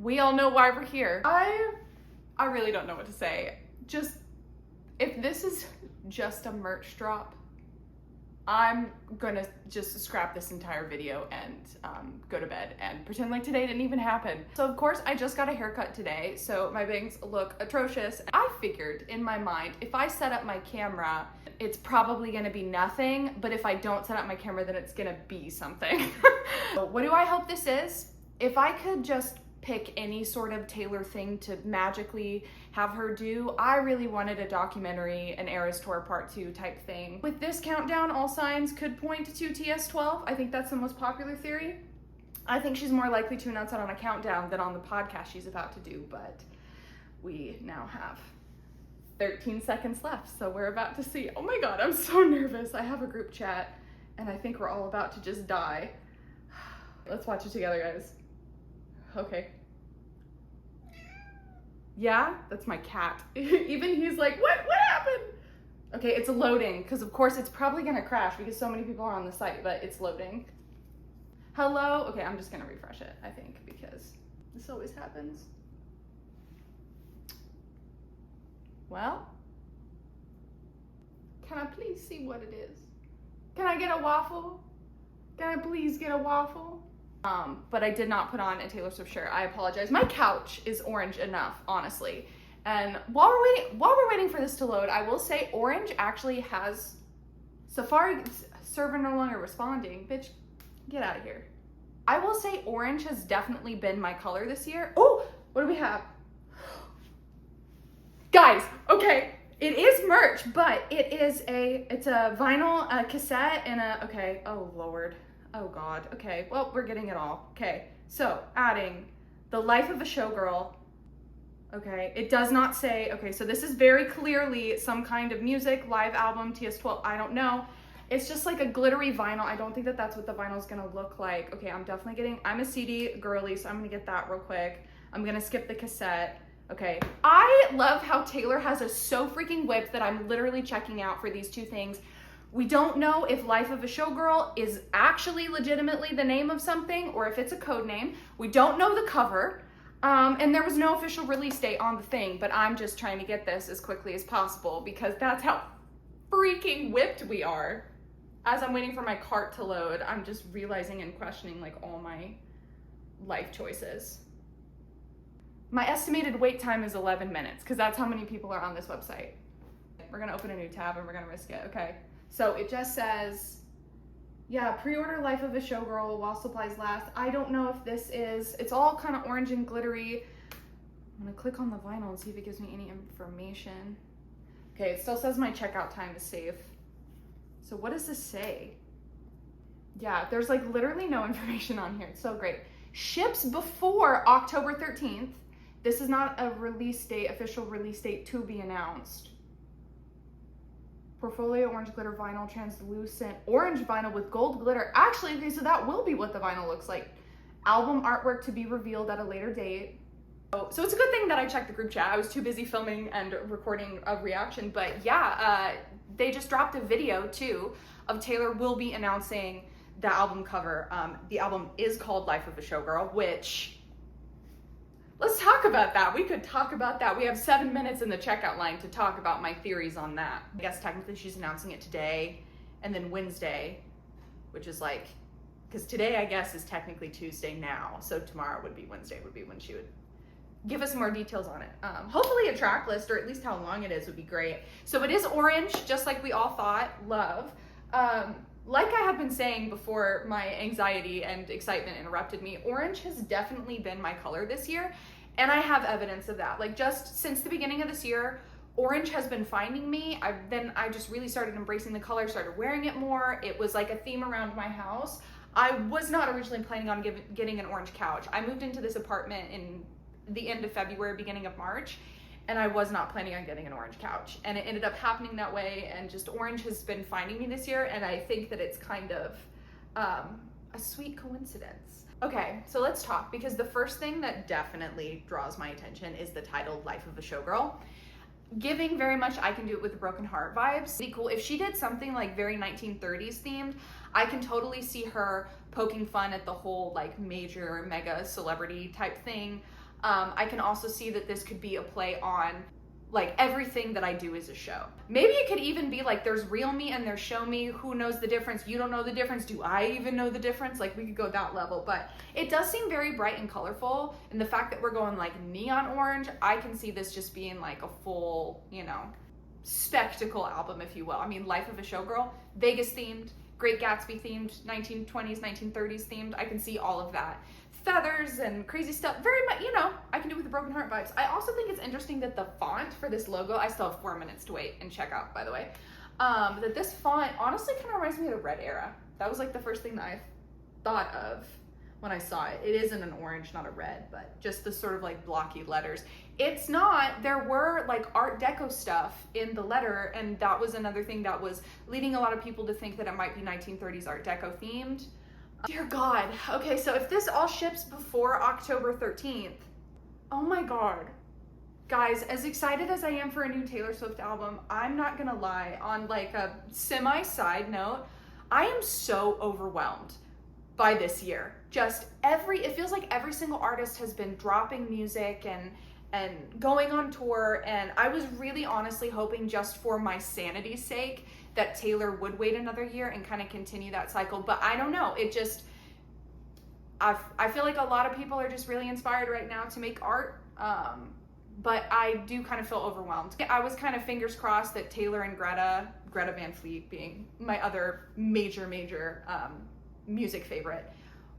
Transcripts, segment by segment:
we all know why we're here. I really don't know what to say. Just, if this is just a merch drop, I'm gonna just scrap this entire video and go to bed and pretend like today didn't even happen. So of course I just got a haircut today, so my bangs look atrocious. I figured in my mind, if I set up my camera, it's probably gonna be nothing, but if I don't set up my camera, then it's gonna be something. So what do I hope this is? If I could just pick any sort of Taylor thing to magically have her do, I really wanted a documentary, an Eras Tour Part 2 type thing. With this countdown, all signs could point to TS12. I think that's the most popular theory. I think she's more likely to announce that on a countdown than on the podcast she's about to do, but we now have 13 seconds left, so we're about to see. Oh my God, I'm so nervous. I have a group chat, and I think we're all about to just die. Let's watch it together, guys. Okay. Yeah, that's my cat. Even he's like, what happened? Okay, it's loading, because of course it's probably gonna crash because so many people are on the site, but it's loading. Hello? Okay, I'm just gonna refresh it, I think, because this always happens. Well, can I please see what it is? Can I get a waffle? Can I please get a waffle? But I did not put on a Taylor Swift shirt. I apologize. My couch is orange enough, honestly. And while we're waiting for this to load, I will say orange actually has Safari server no longer responding. Bitch, get out of here. I will say orange has definitely been my color this year. Oh, what do we have? Guys, okay, it is merch, but it's a vinyl cassette and okay, oh Lord. Oh God, okay, well, we're getting it all. Okay, so adding The Life of a Showgirl. Okay, it does not say, okay, so this is very clearly some kind of music, live album, TS12, I don't know. It's just like a glittery vinyl. I don't think that that's what the vinyl is gonna look like. Okay, I'm a CD girly, so I'm gonna get that real quick. I'm gonna skip the cassette. Okay, I love how Taylor has us so freaking whipped that I'm literally checking out for these two things. We don't know if Life of a Showgirl is actually legitimately the name of something or if it's a code name. We don't know the cover, and there was no official release date on the thing, but I'm just trying to get this as quickly as possible because that's how freaking whipped we are. As I'm waiting for my cart to load, I'm just realizing and questioning like all my life choices. My estimated wait time is 11 minutes because that's how many people are on this website. We're gonna open a new tab and we're gonna risk it, okay? So it just says, yeah, pre-order Life of a Showgirl while supplies last. I don't know if this is, it's all kind of orange and glittery. I'm gonna click on the vinyl and see if it gives me any information. Okay, it still says my checkout time is safe. So what does this say? Yeah, there's like literally no information on here. It's so great. Ships before October 13th. This is not a release date, official release date to be announced. Portfolio orange glitter vinyl, translucent orange vinyl with gold glitter. Actually, okay, so that will be what the vinyl looks like. Album artwork to be revealed at a later date. So it's a good thing that I checked the group chat. I was too busy filming and recording a reaction, but yeah, they just dropped a video too of Taylor will be announcing the album cover. The album is called Life of a Showgirl, which, let's talk about that. We could talk about that. We have 7 minutes in the checkout line to talk about my theories on that. I guess technically she's announcing it today and then Wednesday, which is like, because today I guess is technically Tuesday now. So tomorrow would be Wednesday, would be when she would give us more details on it. Hopefully a track list or at least how long it is would be great. So it is orange, just like we all thought, love. Like I have been saying before my anxiety and excitement interrupted me, orange has definitely been my color this year, and I have evidence of that. Like just since the beginning of this year, orange has been finding me. I just really started embracing the color, started wearing it more. It was like a theme around my house. I was not originally planning on getting an orange couch. I moved into this apartment in the end of February, beginning of March, and I was not planning on getting an orange couch, and it ended up happening that way, and just orange has been finding me this year, and I think that it's kind of a sweet coincidence. Okay, so let's talk, because the first thing that definitely draws my attention is the title Life of a Showgirl. Giving very much I Can Do It With a Broken Heart vibes. It'd be cool if she did something like very 1930s themed. I can totally see her poking fun at the whole like major mega celebrity type thing. I can also see that this could be a play on like everything that I do is a show. Maybe it could even be like there's real me and there's show me. Who knows the difference? You don't know the difference. Do I even know the difference? Like we could go that level, but it does seem very bright and colorful. And the fact that we're going like neon orange, I can see this just being like a full, you know, spectacle album, if you will. I mean, Life of a Showgirl, Vegas themed, Great Gatsby themed, 1920s, 1930s themed. I can see all of that. Feathers and crazy stuff, very much, you know, I can do with the Broken Heart vibes. I also think it's interesting that the font for this logo, I still have 4 minutes to wait and check out, by the way, that this font honestly kind of reminds me of the red era. That was like the first thing that I thought of when I saw it. It isn't an orange, not a red, but just the sort of like blocky letters. It's not, there were like Art Deco stuff in the letter, and that was another thing that was leading a lot of people to think that it might be 1930s Art Deco themed. Dear God. Okay, so if this all ships before October 13th, oh my God. Guys, as excited as I am for a new Taylor Swift album, I'm not gonna lie, on like a semi-side note, I am so overwhelmed by this year. Just it feels like every single artist has been dropping music and going on tour, and I was really honestly hoping, just for my sanity's sake, that Taylor would wait another year and kind of continue that cycle. But I don't know, it just, I feel like a lot of people are just really inspired right now to make art, but I do kind of feel overwhelmed. I was kind of fingers crossed that Taylor and Greta Van Fleet being my other major music favorite,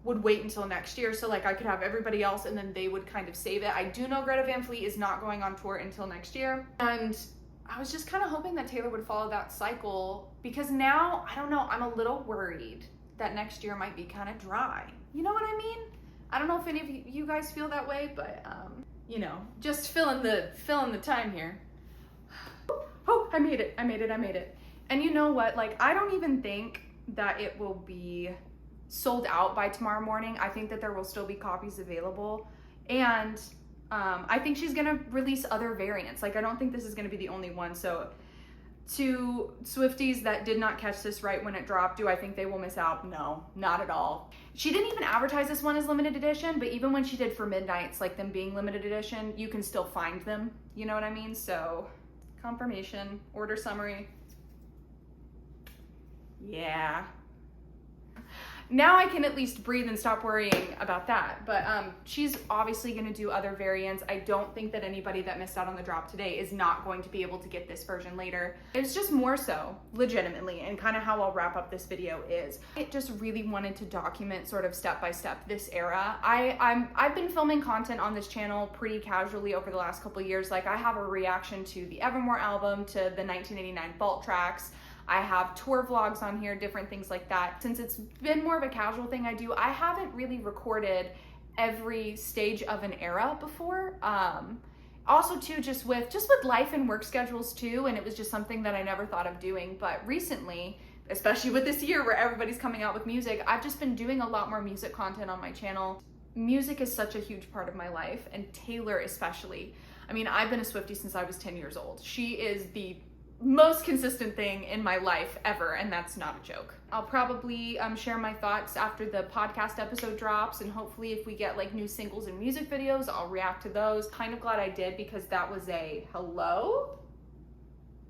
would wait until next year, so like I could have everybody else and then they would kind of save it. I do know Greta Van Fleet is not going on tour until next year, and I was just kind of hoping that Taylor would follow that cycle, because now, I don't know, I'm a little worried that next year might be kind of dry. You know what I mean? I don't know if any of you guys feel that way, but you know, just filling the time here. Oh, I made it. And you know what? Like, I don't even think that it will be sold out by tomorrow morning. I think that there will still be copies available, and I think she's gonna release other variants. Like, I don't think this is gonna be the only one. So to Swifties that did not catch this right when it dropped, do I think they will miss out? No, not at all. She didn't even advertise this one as limited edition, but even when she did for Midnights, like them being limited edition, you can still find them. You know what I mean? So confirmation, order summary. Yeah. Now I can at least breathe and stop worrying about that. But she's obviously gonna do other variants. I don't think that anybody that missed out on the drop today is not going to be able to get this version later. It's just more so, legitimately, and kind of how I'll wrap up this video is, I just really wanted to document sort of step by step this era. I've been filming content on this channel pretty casually over the last couple of years. Like, I have a reaction to the Evermore album, to the 1989 Vault tracks. I have tour vlogs on here, different things like that. Since it's been more of a casual thing I do, I haven't really recorded every stage of an era before. Also too, just with life and work schedules too, and it was just something that I never thought of doing. But recently, especially with this year where everybody's coming out with music, I've just been doing a lot more music content on my channel. Music is such a huge part of my life, and Taylor especially. I mean, I've been a Swiftie since I was 10 years old. She is the most consistent thing in my life ever, and that's not a joke. I'll probably share my thoughts after the podcast episode drops, and hopefully if we get like new singles and music videos, I'll react to those. Kind of glad I did, because that was a hello?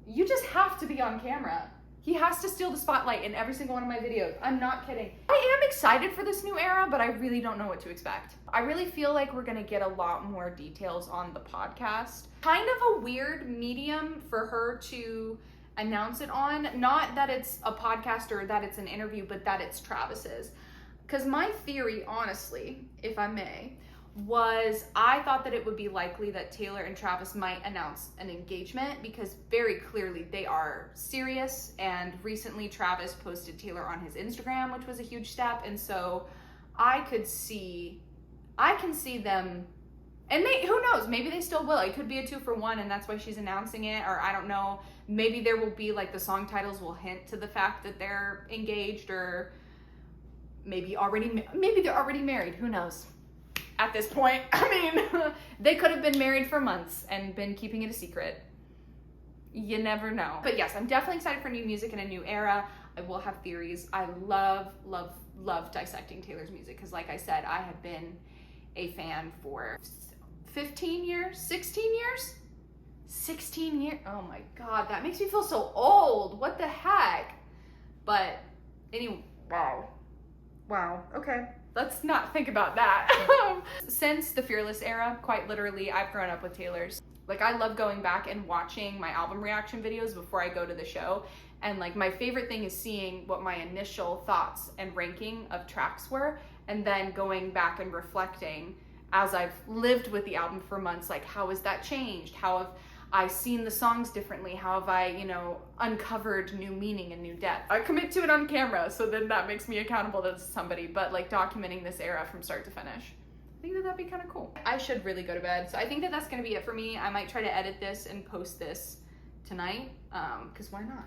You just have to be on camera. He has to steal the spotlight in every single one of my videos. I'm not kidding. I am excited for this new era, but I really don't know what to expect. I really feel like we're gonna get a lot more details on the podcast. Kind of a weird medium for her to announce it on. Not that it's a podcast or that it's an interview, but that it's Travis's. Because my theory, honestly, if I may, was I thought that it would be likely that Taylor and Travis might announce an engagement, because very clearly they are serious, and recently Travis posted Taylor on his Instagram, which was a huge step, and so I can see them, and who knows, maybe they still will. It could be a 2-for-1 and that's why she's announcing it, or I don't know, maybe there will be like the song titles will hint to the fact that they're engaged, or maybe they're already married, who knows. At this point, I mean, they could have been married for months and been keeping it a secret. You never know. But yes, I'm definitely excited for new music and a new era. I will have theories. I love dissecting Taylor's music, because like I said, I have been a fan for 15 years, 16 years? 16 years, oh my God, that makes me feel so old. What the heck? But anyway, wow, okay. Let's not think about that. Since the Fearless era, quite literally, I've grown up with Taylor's. Like, I love going back and watching my album reaction videos before I go to the show. And like, my favorite thing is seeing what my initial thoughts and ranking of tracks were, and then going back and reflecting as I've lived with the album for months, like, how has that changed? How have I seen the songs differently? How have I, you know, uncovered new meaning and new depth? I commit to it on camera, so then that makes me accountable to somebody, but like documenting this era from start to finish. I think that that'd be kind of cool. I should really go to bed, so I think that that's gonna be it for me. I might try to edit this and post this tonight, because why not?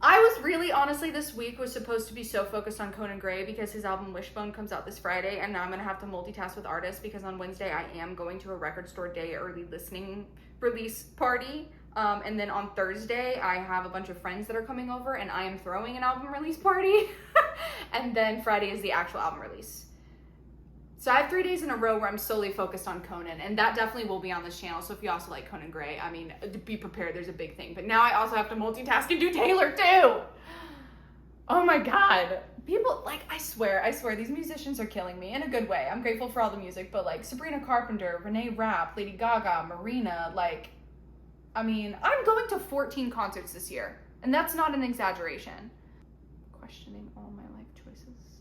I was really, honestly, this week was supposed to be so focused on Conan Gray because his album Wishbone comes out this Friday, and now I'm gonna have to multitask with artists because on Wednesday I am going to a record store day early listening release party. And then on Thursday I have a bunch of friends that are coming over and I am throwing an album release party. And then Friday is the actual album release. So I have 3 days in a row where I'm solely focused on Conan, and that definitely will be on this channel. So if you also like Conan Gray, I mean, be prepared, there's a big thing. But now I also have to multitask and do Taylor too. Oh my God. People, like, I swear, these musicians are killing me in a good way. I'm grateful for all the music, but like Sabrina Carpenter, Renee Rapp, Lady Gaga, Marina, like, I mean, I'm going to 14 concerts this year, and that's not an exaggeration. Questioning all my life choices.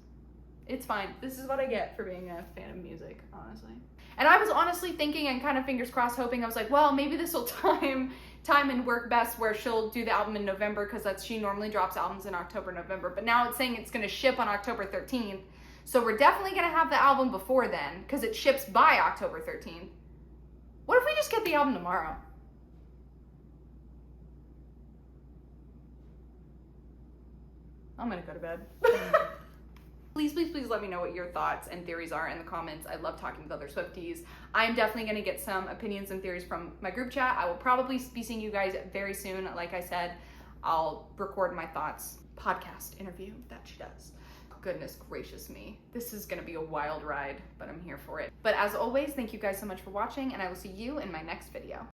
It's fine. This is what I get for being a fan of music, honestly. And I was honestly thinking and kind of fingers crossed hoping, I was like, well, maybe this will time and work best where she'll do the album in November, because she normally drops albums in October, November. But now it's saying it's going to ship on October 13th. So we're definitely going to have the album before then, because it ships by October 13th. What if we just get the album tomorrow? I'm going to go to bed. Please let me know what your thoughts and theories are in the comments. I love talking with other Swifties. I'm definitely going to get some opinions and theories from my group chat. I will probably be seeing you guys very soon. Like I said, I'll record my thoughts. Podcast interview that she does. Goodness gracious me. This is going to be a wild ride, but I'm here for it. But as always, thank you guys so much for watching, and I will see you in my next video.